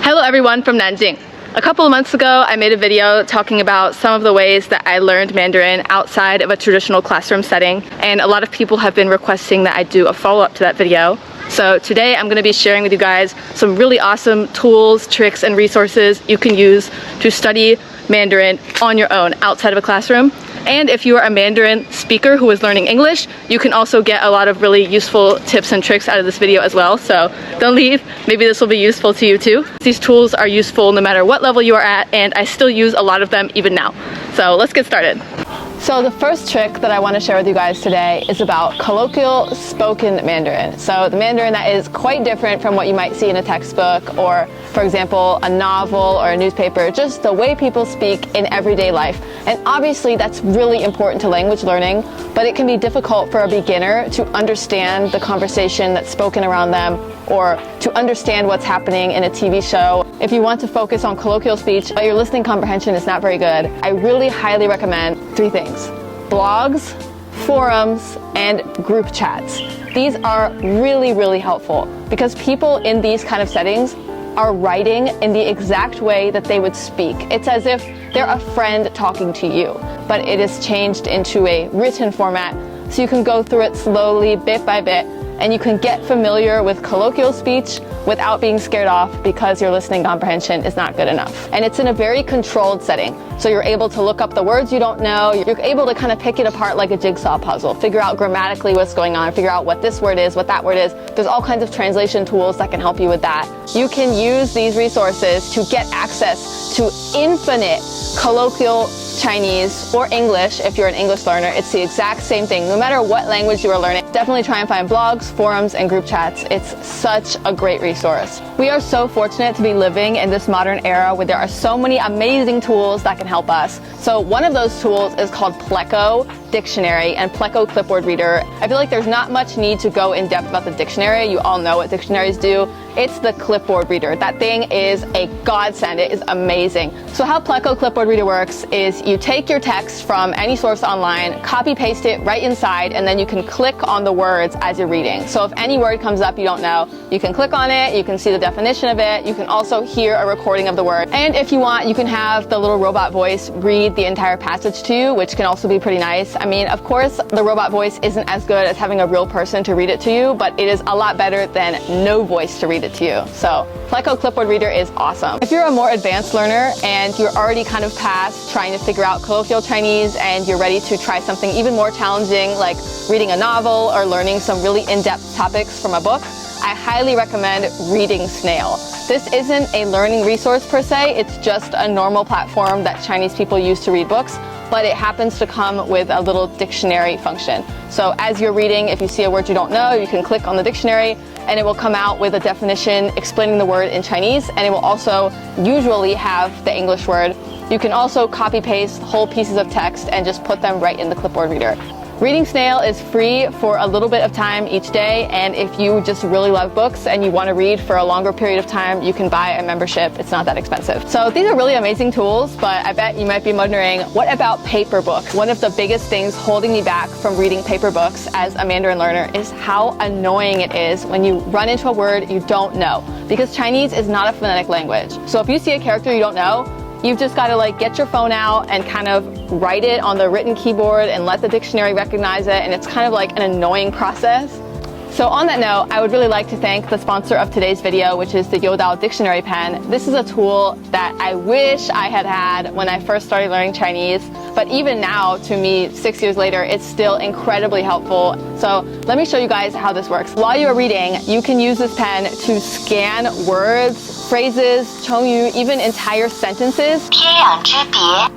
Hello everyone from Nanjing. A couple of months ago, I made a video talking about some of the ways that I learned Mandarin outside of a traditional classroom setting, and a lot of people have been requesting that I do a follow-up to that video. So today I'm going to be sharing with you guys some really awesome tools, tricks, and resources you can use to study Mandarin on your own outside of a classroom. And if you are a Mandarin speaker who is learning English, you can also get a lot of really useful tips and tricks out of this video as well. So don't leave, maybe this will be useful to you too. These tools are useful no matter what level you are at, and I still use a lot of them even now. So let's get started. So the first trick that I want to share with you guys today is about colloquial spoken Mandarin. So the Mandarin that is quite different from what you might see in a textbook or, for example, a novel or a newspaper, just the way people speak in everyday life. And obviously that's really important to language learning, but it can be difficult for a beginner to understand the conversation that's spoken around them or to understand what's happening in a TV show. If you want to focus on colloquial speech, but your listening comprehension is not very good, I really highly recommend three things: blogs, forums, and group chats. These are really helpful because people in these kind of settings are writing in the exact way that they would speak. It's as if they're a friend talking to you, but it is changed into a written format so you can go through it slowly, bit by bit, and you can get familiar with colloquial speech without being scared off because your listening comprehension is not good enough. And it's in a very controlled setting. So you're able to look up the words you don't know. You're able to kind of pick it apart like a jigsaw puzzle, figure out grammatically what's going on, figure out what this word is, what that word is. There's all kinds of translation tools that can help you with that. You can use these resources to get access to infinite colloquial Chinese or English. If you're an English learner, it's the exact same thing. No matter what language you are learning, definitely try and find blogs, forums, and group chats. It's such a great resource. We are so fortunate to be living in this modern era where there are so many amazing tools that can help us. So one of those tools is called Pleco Dictionary and Pleco Clipboard Reader. I feel like there's not much need to go in depth about the dictionary. You all know what dictionaries do. It's the clipboard reader. That thing is a godsend. It is amazing. So how Pleco Clipboard Reader works is you take your text from any source online, copy paste it right inside, and then you can click on the words as you're reading. So if any word comes up you don't know, you can click on it, you can see the definition of it, you can also hear a recording of the word. And if you want, you can have the little robot voice read the entire passage to you, which can also be pretty nice. I mean, of course, the robot voice isn't as good as having a real person to read it to you, but it is a lot better than no voice to read it to you. So Pleco Clipboard Reader is awesome. If you're a more advanced learner and you're already kind of past trying to figure out colloquial Chinese and you're ready to try something even more challenging like reading a novel or learning some really in-depth topics from a book, I highly recommend reading Snail. This isn't a learning resource per se, it's just a normal platform that Chinese people use to read books, but it happens to come with a little dictionary function. So as you're reading, if you see a word you don't know, you can click on the dictionary and it will come out with a definition explaining the word in Chinese, and it will also usually have the English word. You can also copy paste whole pieces of text and just put them right in the clipboard reader. Reading Snail is free for a little bit of time each day, and if you just really love books and you want to read for a longer period of time, you can buy a membership. It's not that expensive. So these are really amazing tools, but I bet you might be wondering, what about paper books? One of the biggest things holding me back from reading paper books as a Mandarin learner is how annoying it is when you run into a word you don't know, because Chinese is not a phonetic language. So if you see a character you don't know, you've just got to like get your phone out and kind of write it on the written keyboard and let the dictionary recognize it, and it's kind of like an annoying process. So on that note, I would really like to thank the sponsor of today's video, which is the Youdao dictionary pen. This is a tool that I wish I had had when I first started learning Chinese, but even now, to me, 6 years later, it's still incredibly helpful. So let me show you guys how this works. While you are reading, you can use this pen to scan words, phrases, 成语, even entire sentences. 天壤之别。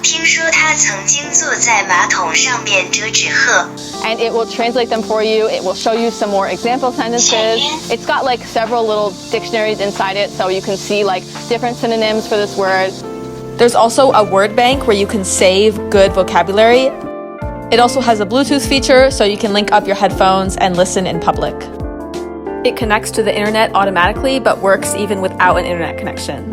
听说他曾经坐在马桶上面折纸鹤。 And it will translate them for you. It will show you some more example sentences. It's got like several little dictionaries inside it, so you can see like different synonyms for this word. There's also a word bank where you can save good vocabulary. It also has a Bluetooth feature, so you can link up your headphones and listen in public. It connects to the internet automatically, but works even without an internet connection.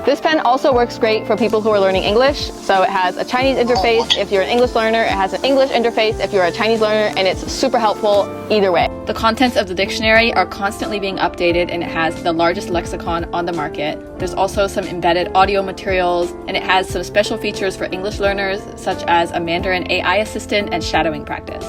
This pen also works great for people who are learning English. So it has a Chinese interface if you're an English learner, it has an English interface if you're a Chinese learner, and it's super helpful either way. The contents of the dictionary are constantly being updated, and it has the largest lexicon on the market. There's also some embedded audio materials, and it has some special features for English learners, such as a Mandarin AI assistant and shadowing practice.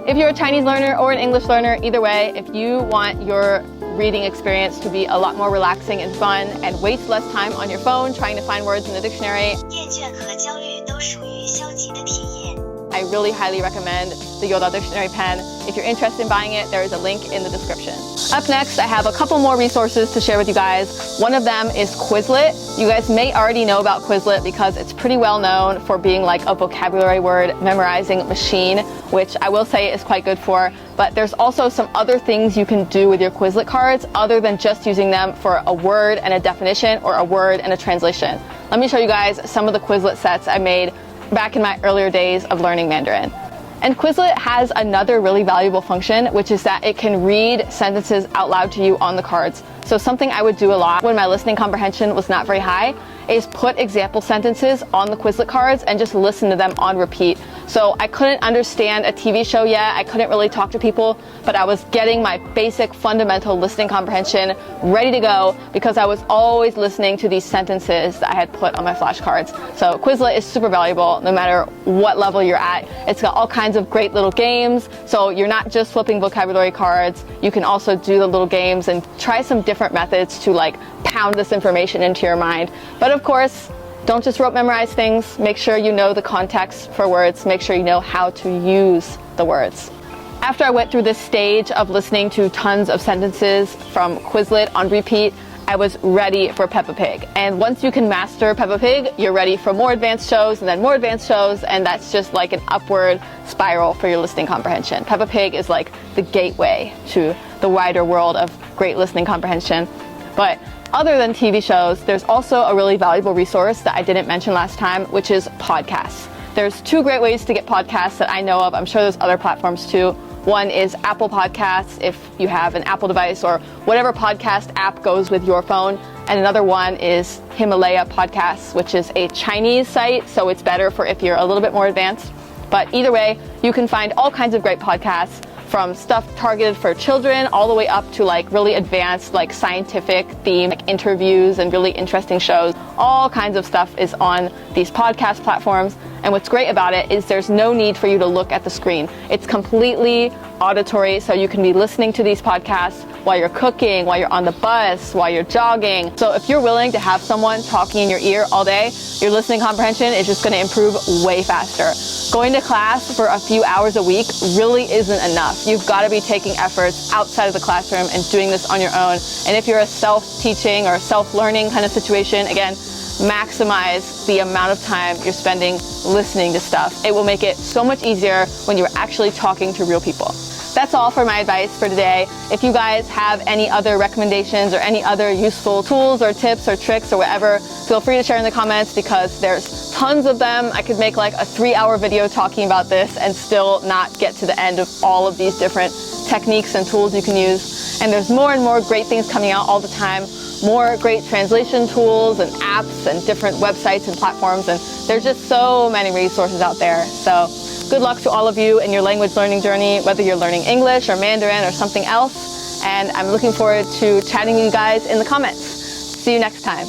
If you're a Chinese learner or an English learner, either way, if you want your reading experience to be a lot more relaxing and fun and waste less time on your phone trying to find words in the dictionary, 厌倦和焦虑都属于消极的体验。 I really highly recommend the Youdao dictionary pen. If you're interested in buying it, there is a link in the description. Up next, I have a couple more resources to share with you guys. One of them is Quizlet. You guys may already know about Quizlet because it's pretty well known for being like a vocabulary word memorizing machine, which I will say is quite good for. But there's also some other things you can do with your Quizlet cards other than just using them for a word and a definition or a word and a translation. Let me show you guys some of the Quizlet sets I made back in my earlier days of learning Mandarin. And Quizlet has another really valuable function, which is that it can read sentences out loud to you on the cards. So something I would do a lot when my listening comprehension was not very high is put example sentences on the Quizlet cards and just listen to them on repeat. So I couldn't understand a TV show yet, I couldn't really talk to people, but I was getting my basic fundamental listening comprehension ready to go because I was always listening to these sentences that I had put on my flashcards. So Quizlet is super valuable no matter what level you're at. It's got all kinds of great little games, so you're not just flipping vocabulary cards, you can also do the little games and try some different methods to like pound this information into your mind. But of course, don't just rote memorize things. Make sure you know the context for words. Make sure you know how to use the words. After I went through this stage of listening to tons of sentences from Quizlet on repeat, I was ready for Peppa Pig. And once you can master Peppa Pig, you're ready for more advanced shows and then more advanced shows, and that's just like an upward spiral for your listening comprehension. Peppa Pig is like the gateway to the wider world of great listening comprehension. But other than TV shows, there's also a really valuable resource that I didn't mention last time, which is podcasts. There's two great ways to get podcasts that I know of. I'm sure there's other platforms too. One is Apple Podcasts if you have an Apple device or whatever podcast app goes with your phone. And another one is Himalaya Podcasts, which is a Chinese site, so it's better for if you're a little bit more advanced. But either way, you can find all kinds of great podcasts, from stuff targeted for children all the way up to like really advanced like scientific theme like interviews and really interesting shows. All kinds of stuff is on these podcast platforms, and what's great about it is there's no need for you to look at the screen. It's completely auditory, so you can be listening to these podcasts while you're cooking, while you're on the bus, while you're jogging. So if you're willing to have someone talking in your ear all day, your listening comprehension is just going to improve way faster. Going to class for a few hours a week really isn't enough. You've got to be taking efforts outside of the classroom and doing this on your own. And if you're a self-teaching or self-learning kind of situation, again, maximize the amount of time you're spending listening to stuff. It will make it so much easier when you're actually talking to real people. That's all for my advice for today. If you guys have any other recommendations or any other useful tools or tips or tricks or whatever, feel free to share in the comments because there's tons of them. I could make like a 3-hour video talking about this and still not get to the end of all of these different techniques and tools you can use. And there's more and more great things coming out all the time. More great translation tools and apps and different websites and platforms, and there's just so many resources out there. So good luck to all of you in your language learning journey, whether you're learning English or Mandarin or something else, and I'm looking forward to chatting with you guys in the comments. See you next time.